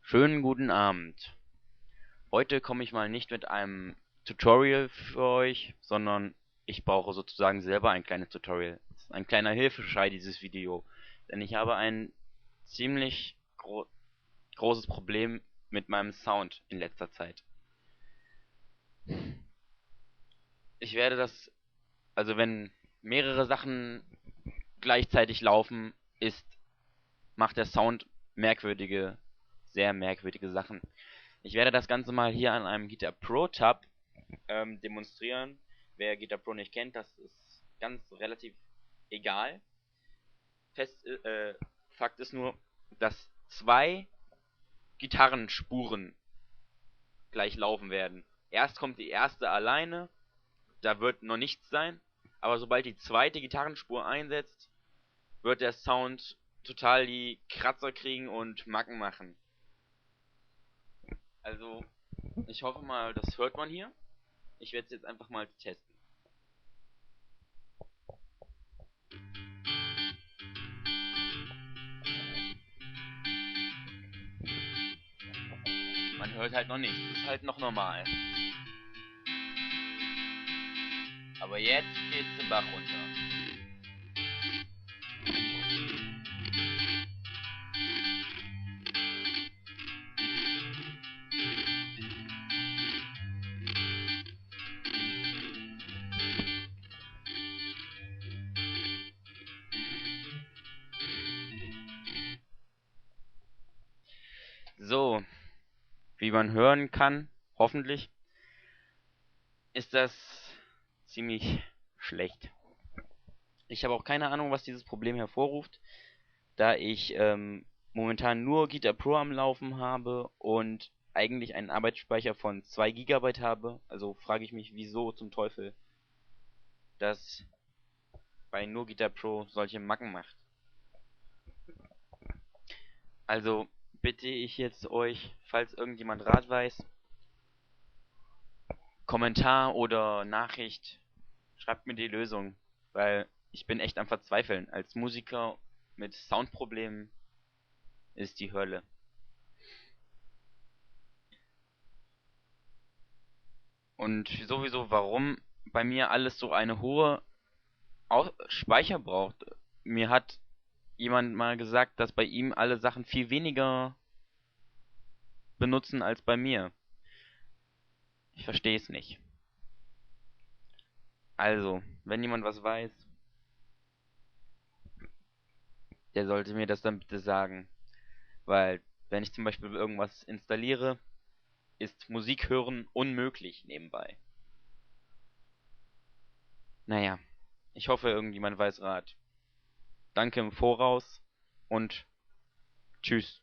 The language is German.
Schönen guten Abend. Heute komme ich mal nicht mit einem Tutorial für euch, sondern ich brauche sozusagen selber ein kleines Tutorial. Das ist ein kleiner Hilfeschrei, dieses Video. Denn ich habe ein ziemlich großes Problem mit meinem Sound in letzter Zeit. Ich werde das, also wenn mehrere Sachen gleichzeitig laufen, macht der Sound merkwürdige, sehr merkwürdige Sachen. Ich werde das Ganze mal hier an einem Guitar Pro Tab demonstrieren. Wer Guitar Pro nicht kennt, das ist ganz relativ egal. Fest, Fakt ist nur, dass zwei Gitarrenspuren gleich laufen werden. Erst kommt die erste alleine, da wird noch nichts sein, aber sobald die zweite Gitarrenspur einsetzt, wird der Sound total die Kratzer kriegen und Macken machen. Also, ich hoffe mal, das hört man hier. Ich werde es jetzt einfach mal testen. Man hört halt noch nichts, ist halt noch normal. Aber jetzt geht's den Bach runter. So, wie man hören kann, hoffentlich, ist das ziemlich schlecht. Ich habe auch keine Ahnung, was dieses Problem hervorruft, da ich momentan nur Guitar Pro am Laufen habe und eigentlich einen Arbeitsspeicher von 2 Gigabyte habe. Also frage ich mich, wieso zum Teufel das bei nur Guitar Pro solche Macken macht. Also bitte ich jetzt euch, falls irgendjemand Rat weiß, Kommentar oder Nachricht, schreibt mir die Lösung, weil ich bin echt am Verzweifeln. Als Musiker mit Soundproblemen ist die Hölle. Und sowieso, warum bei mir alles so eine hohe Speicher braucht. Mir hat jemand mal gesagt, dass bei ihm alle Sachen viel weniger benutzen als bei mir. Ich verstehe es nicht. Also, wenn jemand was weiß, der sollte mir das dann bitte sagen. Weil, wenn ich zum Beispiel irgendwas installiere, ist Musik hören unmöglich nebenbei. Naja, ich hoffe, irgendjemand weiß Rat. Danke im Voraus und tschüss.